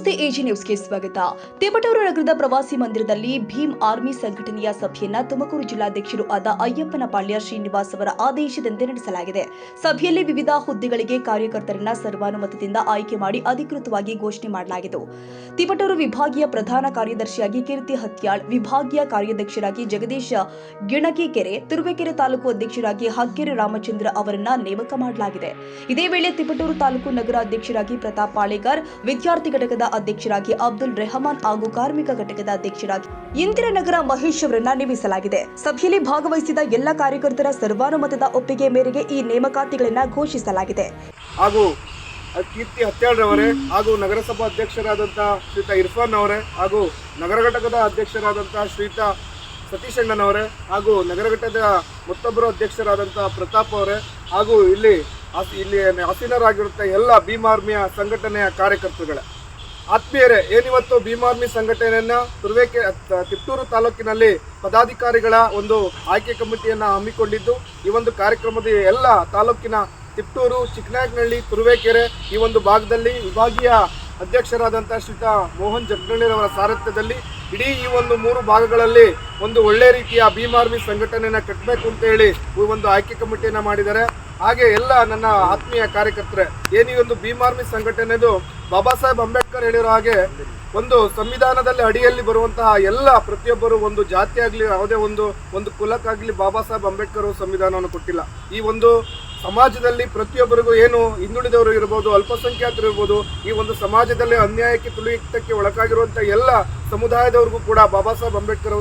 ನಮಸ್ತೆ ಎಜಿ ನ್ಯೂಸ್ಗೆ ಸ್ವಾಗತ. ತಿಪಟೂರು ನಗರದ ಪ್ರವಾಸಿ ಮಂದಿರದಲ್ಲಿ ಭೀಮ್ ಆರ್ಮಿ ಸಂಘಟನೆಯ ಸಭೆಯನ್ನ ತುಮಕೂರು ಜಿಲ್ಲಾಧ್ಯಕ್ಷರು ಆದ ಅಯ್ಯಪ್ಪನಪಾಳ್ಯ ಶ್ರೀನಿವಾಸ್ ಅವರ ಆದೇಶದಂತೆ ನಡೆಸಲಾಗಿದೆ. ಸಭೆಯಲ್ಲಿ ವಿವಿಧ ಹುದ್ದೆಗಳಿಗೆ ಕಾರ್ಯಕರ್ತರನ್ನ ಸರ್ವಾನುಮತದಿಂದ ಆಯ್ಕೆ ಮಾಡಿ ಅಧಿಕೃತವಾಗಿ ಘೋಷಣೆ ಮಾಡಲಾಗಿತ್ತು. ತಿಪಟೂರು ವಿಭಾಗೀಯ ಪ್ರಧಾನ ಕಾರ್ಯದರ್ಶಿಯಾಗಿ ಕೀರ್ತಿ ಹತ್ಯಾಳ್, ವಿಭಾಗೀಯ ಕಾರ್ಯಾಧ್ಯಕ್ಷರಾಗಿ ಜಗದೀಶ ಗಿಣಕಿಕೆರೆ, ತುರುವೇಕೆರೆ ತಾಲೂಕು ಅಧ್ಯಕ್ಷರಾಗಿ ಹಕ್ಕೆರೆ ರಾಮಚಂದ್ರ ಅವರನ್ನ ನೇಮಕ ಮಾಡಲಾಗಿದೆ. ಇದೇ ವೇಳೆ ತಿಪಟೂರು ತಾಲೂಕು ನಗರ ಅಧ್ಯಕ್ಷರಾಗಿ ಪ್ರತಾಪ್ ಪಾಳೇಕರ್, ವಿದ್ಯಾರ್ಥಿ ಘಟಕದ ಅಧ್ಯಕ್ಷರಾಗಿ ಅಬ್ದುಲ್ ರೆಹಮಾನ್ ಹಾಗೂ ಕಾರ್ಮಿಕ ಘಟಕದ ಅಧ್ಯಕ್ಷರಾಗಿ ಇಂದಿರಾನಗರ ಮಹೇಶ್ ಅವರನ್ನ ನೇಮಿಸಲಾಗಿದೆ. ಸಭೆಯಲ್ಲಿ ಭಾಗವಹಿಸಿದ ಎಲ್ಲ ಕಾರ್ಯಕರ್ತರ ಸರ್ವಾನುಮತದ ಒಪ್ಪಿಗೆ ಮೇರೆಗೆ ಈ ನೇಮಕಾತಿಗಳನ್ನು ಘೋಷಿಸಲಾಗಿದೆ. ಹಾಗೂ ಕೀರ್ತಿ ಹತ್ಯಾಳ್ರವರೇ ಹಾಗೂ ನಗರಸಭಾ ಅಧ್ಯಕ್ಷರಾದಂತಹ ಶ್ರೀಯುತ ಇರ್ಫಾನ್ ಅವರೇ ಹಾಗೂ ನಗರ ಘಟಕದ ಅಧ್ಯಕ್ಷರಾದಂತಹ ಶ್ರೀಯುತ ಸತೀಶ್ ಅಣ್ಣನವರೇ ಹಾಗೂ ನಗರ ಘಟಕದ ಮತ್ತೊಬ್ಬರು ಅಧ್ಯಕ್ಷರಾದಂತಹ ಪ್ರತಾಪ್ ಅವರೇ ಹಾಗೂ ಇಲ್ಲಿ ಆಸೀನರಾಗಿರುತ್ತ ಎಲ್ಲ ಭೀಮ್ ಆರ್ಮಿಯ ಸಂಘಟನೆಯ ಕಾರ್ಯಕರ್ತರುಗಳೇ, ಆತ್ಮೀಯರೇ, ಏನಿವತ್ತು ಭೀಮ್ ಆರ್ಮಿ ಸಂಘಟನೆಯನ್ನು ತಿಪಟೂರು ತಾಲೂಕಿನಲ್ಲಿ ಪದಾಧಿಕಾರಿಗಳ ಒಂದು ಆಯ್ಕೆ ಕಮಿಟಿಯನ್ನು ಹಮ್ಮಿಕೊಂಡಿದ್ದು, ಈ ಒಂದು ಕಾರ್ಯಕ್ರಮದ ಎಲ್ಲ ತಾಲೂಕಿನ ತಿಪಟೂರು, ಚಿಕ್ಕನಾಯಕನಹಳ್ಳಿ, ತುರುವೇಕೆರೆ ಈ ಒಂದು ಭಾಗದಲ್ಲಿ ವಿಭಾಗೀಯ ಅಧ್ಯಕ್ಷರಾದಂಥ ಶ್ರೀಯುತ ಮೋಹನ್ ಜಗ್ನಳ್ಳಿರವರ ಸಾರಥ್ಯದಲ್ಲಿ ಇಡೀ ಈ ಒಂದು 3 ಭಾಗಗಳಲ್ಲಿ ಒಂದು ಒಳ್ಳೆ ರೀತಿಯ ಭೀಮ್ ಆರ್ಮಿ ಸಂಘಟನೆಯನ್ನು ಕಟ್ಟಬೇಕು ಅಂತ ಹೇಳಿ ಈ ಒಂದು ಆಯ್ಕೆ ಕಮಿಟಿಯನ್ನು ಮಾಡಿದ್ದಾರೆ. ಹಾಗೆ ಎಲ್ಲ ನನ್ನ ಆತ್ಮೀಯ ಕಾರ್ಯಕರ್ತರೆ, ಈ ಒಂದು ಭೀಮ್ ಆರ್ಮಿ ಸಂಘಟನೆದು ಬಾಬಾ ಸಾಹೇಬ್ ಅಂಬೇಡ್ಕರ್ ಹೇಳಿರೋ ಹಾಗೆ ಒಂದು ಸಂವಿಧಾನದಲ್ಲಿ ಅಡಿಯಲ್ಲಿ ಬರುವಂತಹ ಎಲ್ಲ ಪ್ರತಿಯೊಬ್ಬರು ಒಂದು ಜಾತಿ ಆಗಲಿ ಯಾವುದೇ ಒಂದು ಕುಲಕ್ಕಾಗಲಿ ಬಾಬಾ ಸಾಹೇಬ್ ಅಂಬೇಡ್ಕರ್ ಸಂವಿಧಾನವನ್ನು ಕೊಟ್ಟಿಲ್ಲ. ಈ ಒಂದು ಸಮಾಜದಲ್ಲಿ ಪ್ರತಿಯೊಬ್ಬರಿಗೂ ಏನು ಹಿಂದುಳಿದವರು ಇರ್ಬೋದು, ಅಲ್ಪಸಂಖ್ಯಾತರು ಇರ್ಬೋದು, ಈ ಒಂದು ಸಮಾಜದಲ್ಲಿ ಅನ್ಯಾಯಕ್ಕೆ ತುಳಿತಕ್ಕೆ ಒಳಗಾಗಿರುವಂಥ ಎಲ್ಲ ಸಮುದಾಯದವ್ರಿಗೂ ಕೂಡ ಬಾಬಾ ಸಾಹೇಬ್ ಅಂಬೇಡ್ಕರ್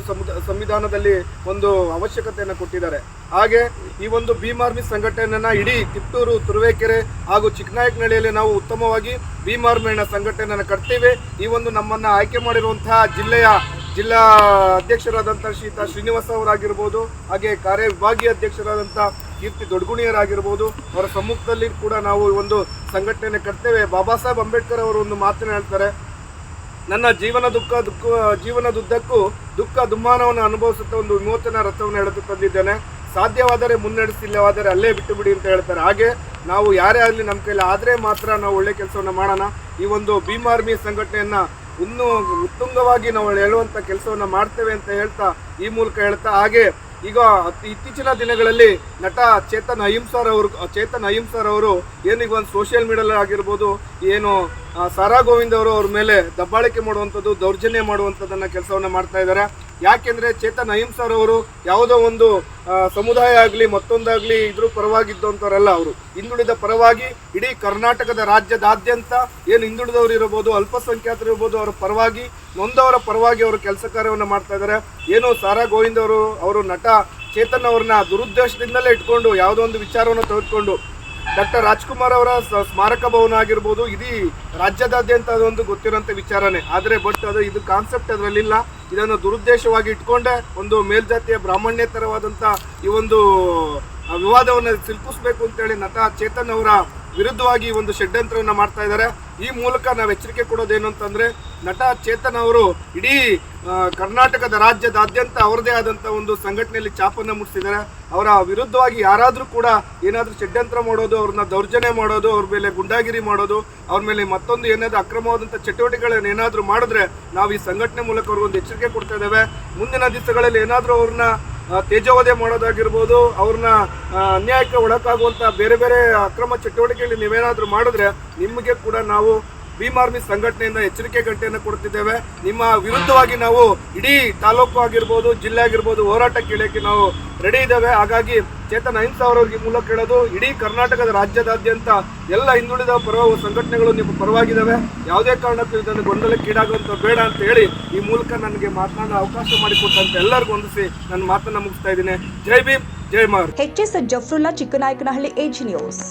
ಸಂವಿಧಾನದಲ್ಲಿ ಒಂದು ಅವಶ್ಯಕತೆಯನ್ನು ಕೊಟ್ಟಿದ್ದಾರೆ. ಹಾಗೆ ಈ ಒಂದು ಭೀಮ್ ಆರ್ಮಿ ಸಂಘಟನೆಯನ್ನು ಇಡೀ ತಿಪಟೂರು, ತುರುವೇಕೆರೆ ಹಾಗೂ ಚಿಕ್ಕನಾಯಕನಹಳ್ಳಿಯಲ್ಲಿ ನಾವು ಉತ್ತಮವಾಗಿ ಭೀಮ್ ಆರ್ಮಿಯ ಸಂಘಟನೆಯನ್ನು ಕಟ್ತೀವಿ. ಈ ಒಂದು ನಮ್ಮನ್ನು ಆಯ್ಕೆ ಮಾಡಿರುವಂತಹ ಜಿಲ್ಲಾ ಅಧ್ಯಕ್ಷರಾದಂಥ ಶ್ರೀಯುತ ಶ್ರೀನಿವಾಸ ಅವರಾಗಿರ್ಬೋದು, ಹಾಗೆ ವಿಭಾಗೀಯ ಅಧ್ಯಕ್ಷರಾದಂಥ ಕೀರ್ತಿ ದೊಡ್ಗುಣಿಯರಾಗಿರ್ಬೋದು, ಅವರ ಸಮ್ಮುಖದಲ್ಲಿ ಕೂಡ ನಾವು ಈ ಒಂದು ಸಂಘಟನೆ ಕಟ್ತೇವೆ. ಬಾಬಾ ಸಾಹೇಬ್ ಅಂಬೇಡ್ಕರ್ ಅವರು ಒಂದು ಮಾತನ್ನು ಹೇಳ್ತಾರೆ, ನನ್ನ ಜೀವನದುದ್ದಕ್ಕೂ ದುಃಖ ದುಮ್ಮಾನವನ್ನು ಅನುಭವಿಸುತ್ತಾ ಒಂದು ವಿಮೋಚನಾ ರಥವನ್ನು ಎಳೆದು ತಂದಿದ್ದೇನೆ. ಸಾಧ್ಯವಾದರೆ ಮುನ್ನಡೆಸಿಲ್ಲವಾದರೆ ಅಲ್ಲೇ ಬಿಟ್ಟು ಬಿಡಿ ಅಂತ ಹೇಳ್ತಾರೆ. ಹಾಗೆ ನಾವು ಯಾರೇ ಆಗಲಿ ನಮ್ಮ ಕೈಲಿ ಆದರೆ ಮಾತ್ರ ನಾವು ಒಳ್ಳೆ ಕೆಲಸವನ್ನು ಮಾಡೋಣ. ಈ ಒಂದು ಭೀಮ್ ಆರ್ಮಿ ಸಂಘಟನೆಯನ್ನು ಇನ್ನೂ ಉತ್ತುಂಗವಾಗಿ ನಾವು ಹೇಳುವಂಥ ಕೆಲಸವನ್ನು ಮಾಡ್ತೇವೆ ಅಂತ ಈ ಮೂಲಕ ಹೇಳ್ತಾ ಹಾಗೆ ಈಗ ಇತ್ತೀಚಿನ ದಿನಗಳಲ್ಲಿ ನಟ ಚೇತನ್ ಅಹಿಂಸರ್ ಅವರು ಏನೀಗ ಒಂದು ಸೋಷಿಯಲ್ ಮೀಡಿಯಾ ಆಗಿರ್ಬೋದು, ಏನು ಸಾರಾ ಗೋವಿಂದ್ ಅವ್ರ ಮೇಲೆ ದಬ್ಬಾಳಿಕೆ ಮಾಡುವಂಥದ್ದು, ದೌರ್ಜನ್ಯ ಮಾಡುವಂಥದ್ದನ್ನು ಕೆಲಸವನ್ನು ಮಾಡ್ತಾ ಇದ್ದಾರೆ. ಯಾಕೆಂದರೆ ಚೇತನ್ ಅಹಿಂಸರ್ ಅವರು ಯಾವುದೋ ಒಂದು ಸಮುದಾಯ ಆಗಲಿ ಮತ್ತೊಂದಾಗಲಿ ಇದ್ರ ಪರವಾಗಿದ್ದಂಥವರಲ್ಲ. ಅವರು ಹಿಂದುಳಿದ ಪರವಾಗಿ ಇಡೀ ಕರ್ನಾಟಕದ ರಾಜ್ಯದಾದ್ಯಂತ ಏನು ಹಿಂದುಳಿದವರು ಇರ್ಬೋದು, ಅಲ್ಪಸಂಖ್ಯಾತರು ಇರ್ಬೋದು, ಅವರ ಪರವಾಗಿ ನೊಂದವರ ಪರವಾಗಿ ಅವರು ಕೆಲಸ ಕಾರ್ಯವನ್ನು ಮಾಡ್ತಾ ಇದ್ದಾರೆ. ಏನು ಸಾರಾ ಗೋವಿಂದ್ ಅವರು ನಟ ಚೇತನ್ ಅವ್ರನ್ನ ದುರುದ್ದೇಶದಿಂದಲೇ ಇಟ್ಕೊಂಡು ಯಾವುದೋ ಒಂದು ವಿಚಾರವನ್ನು ತೆಗೆದುಕೊಂಡು ಡಾಕ್ಟರ್ ರಾಜ್ಕುಮಾರ್ ಅವರ ಸ್ಮಾರಕ ಭವನ ಆಗಿರ್ಬೋದು, ಇಡೀ ರಾಜ್ಯದಾದ್ಯಂತ ಅದೊಂದು ಗೊತ್ತಿರೋಂಥ ವಿಚಾರನೇ. ಆದರೆ ಇದು ಕಾನ್ಸೆಪ್ಟ್ ಅದರಲ್ಲಿಲ್ಲ. ಇದನ್ನು ದುರುದ್ದೇಶವಾಗಿ ಇಟ್ಕೊಂಡೆ ಒಂದು ಮೇಲ್ಜಾತಿಯ ಬ್ರಾಹ್ಮಣ್ಯೇತರವಾದಂಥ ಈ ಒಂದು ವಿವಾದವನ್ನು ಸಿಲುಕಿಸ್ಬೇಕು ಅಂತೇಳಿ ನಟ ಚೇತನ್ ಅವರ ವಿರುದ್ಧವಾಗಿ ಒಂದು ಷಡ್ಯಂತ್ರವನ್ನು ಮಾಡ್ತಾ ಇದ್ದಾರೆ. ಈ ಮೂಲಕ ನಾವು ಎಚ್ಚರಿಕೆ ಕೊಡೋದೇನು ಅಂತಂದರೆ, ನಟ ಚೇತನ್ ಅವರು ಇಡೀ ಕರ್ನಾಟಕದ ರಾಜ್ಯದಾದ್ಯಂತ ಅವರದೇ ಆದಂಥ ಒಂದು ಸಂಘಟನೆಯಲ್ಲಿ ಚಾಪನ್ನು ಮುಟ್ಟಿಸಿದ್ದಾರೆ. ಅವರ ವಿರುದ್ಧವಾಗಿ ಯಾರಾದರೂ ಕೂಡ ಏನಾದರೂ ಷಡ್ಯಂತ್ರ ಮಾಡೋದು, ಅವ್ರನ್ನ ದೌರ್ಜನ್ಯ ಮಾಡೋದು, ಅವ್ರ ಮೇಲೆ ಗುಂಡಾಗಿರಿ ಮಾಡೋದು, ಅವ್ರ ಮೇಲೆ ಮತ್ತೊಂದು ಏನಾದರೂ ಅಕ್ರಮವಾದಂಥ ಚಟುವಟಿಕೆಗಳನ್ನು ಏನಾದರೂ ಮಾಡಿದ್ರೆ ನಾವು ಈ ಸಂಘಟನೆ ಮೂಲಕ ಅವ್ರಿಗೊಂದು ಎಚ್ಚರಿಕೆ ಕೊಡ್ತಾ ಇದ್ದೇವೆ. ಮುಂದಿನ ದಿವಸಗಳಲ್ಲಿ ಏನಾದರೂ ಅವ್ರನ್ನ ತೇಜೋವಧೆ ಮಾಡೋದಾಗಿರ್ಬೋದು, ಅವ್ರನ್ನ ಅನ್ಯಾಯಕ್ಕೆ ಒಳಗಾಗುವಂಥ ಬೇರೆ ಬೇರೆ ಅಕ್ರಮ ಚಟುವಟಿಕೆಯಲ್ಲಿ ನೀವೇನಾದರೂ ಮಾಡಿದ್ರೆ ನಿಮಗೆ ಕೂಡ ನಾವು ಭೀಮ್ ಆರ್ಮಿ ಸಂಘಟನೆಯಿಂದ ಎಚ್ಚರಿಕೆ ಗಂಟೆಯನ್ನು ಕೊಡ್ತಿದ್ದೇವೆ. ನಿಮ್ಮ ವಿರುದ್ಧವಾಗಿ ನಾವು ಇಡೀ ತಾಲೂಕು ಆಗಿರ್ಬೋದು, ಜಿಲ್ಲೆ ಆಗಿರ್ಬೋದು ಹೋರಾಟಕ್ಕೆ ಇಳಿಯೋಕ್ಕೆ ನಾವು ರೆಡಿ ಇದ್ದೇವೆ. ಹಾಗಾಗಿ ಚೇತನ್ ಅಹಿಂಸಾ ಅವರಿಗೆ ಮೂಲಕ ಹೇಳೋದು, ಇಡೀ ಕರ್ನಾಟಕದ ರಾಜ್ಯದಾದ್ಯಂತ ಎಲ್ಲ ಹಿಂದುಳಿದ ಸಂಘಟನೆಗಳು ನಿಮ್ಮ ಪರವಾಗಿದ್ದಾವೆ. ಯಾವುದೇ ಕಾರಣಕ್ಕೂ ಇದನ್ನು ಗೊಂದಲಕ್ಕೀಡಾಗುವಂಥ ಬೇಡ ಅಂತ ಹೇಳಿ ಈ ಮೂಲಕ ನನಗೆ ಮಾತನಾಡೋ ಅವಕಾಶ ಮಾಡಿಕೊಟ್ಟಂತ ಎಲ್ಲರಿಗೂ ಹೊಂದಿಸಿ ನನ್ನ ಮಾತನ್ನು ಮುಗಿಸ್ತಾ ಇದ್ದೀನಿ. ಜೈ ಭೀಮ್, ಜೈ ಮಾರ್. ಎಚ್.ಎಸ್. ಜಫ್ರುಲ್ಲಾ, ಚಿಕ್ಕನಾಯಕನಹಳ್ಳಿ, ಎಜಿ ನ್ಯೂಸ್.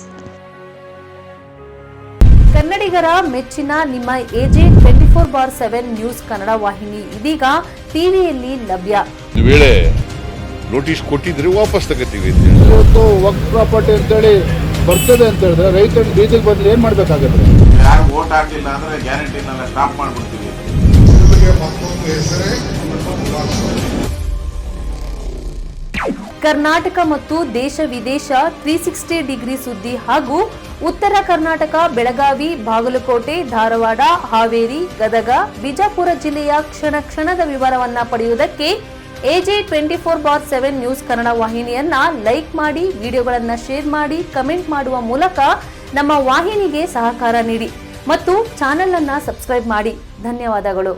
ಕನ್ನಡಿಗರ ಮೆಚ್ಚಿನ ನಿಮ್ಮ ಎಜೆ 24/7 ನ್ಯೂಸ್ ಕನ್ನಡ ವಾಹಿನಿ ಇದೀಗ ಟಿವಿಯಲ್ಲಿ ಲಭ್ಯ. ವೇಳೆ ನೋಟಿಸ್ ಕೊಟ್ಟಿದ್ರೆ ವಾಪಸ್ ತಗೋತೀವಿ. ಇವತ್ತು ವಕ್ಫ್ ಪ್ರಾಪರ್ಟಿ ಅಂತೇಳಿ ಬರ್ತದೆ ಅಂತ ಹೇಳಿದ್ರೆ ರೈತರು ಬೀದಿಗೆ ಬಂದ್ರೆ ಏನ್ ಮಾಡ್ಬೇಕಾಗತ್ತೆ? ಯಾರು ವೋಟ್ ಹಾಕಿಲ್ಲ ಅಂದ್ರೆ ಗ್ಯಾರಂಟಿನೆಲ್ಲ ಸ್ಟಾಪ್ ಮಾಡ್ಬಿಡ್ತೀವಿ. ಕರ್ನಾಟಕ ಮತ್ತು ದೇಶ ವಿದೇಶ 360 ಡಿಗ್ರಿ ಸುದ್ದಿ ಹಾಗೂ ಉತ್ತರ ಕರ್ನಾಟಕ ಬೆಳಗಾವಿ, ಬಾಗಲಕೋಟೆ, ಧಾರವಾಡ, ಹಾವೇರಿ, ಗದಗ, ಬಿಜಾಪುರ ಜಿಲ್ಲೆಯ ಕ್ಷಣ ಕ್ಷಣದ ವಿವರವನ್ನ ಪಡೆಯುವುದಕ್ಕೆ AJ 24/7 ನ್ಯೂಸ್ ಕನ್ನಡ ವಾಹಿನಿಯನ್ನ ಲೈಕ್ ಮಾಡಿ, ವಿಡಿಯೋಗಳನ್ನ ಶೇರ್ ಮಾಡಿ, ಕಮೆಂಟ್ ಮಾಡುವ ಮೂಲಕ ನಮ್ಮ ವಾಹಿನಿಗೆ ಸಹಕಾರ ನೀಡಿ ಮತ್ತು ಚಾನೆಲ್ ಅನ್ನ ಸಬ್ಸ್ಕ್ರೈಬ್ ಮಾಡಿ. ಧನ್ಯವಾದಗಳು.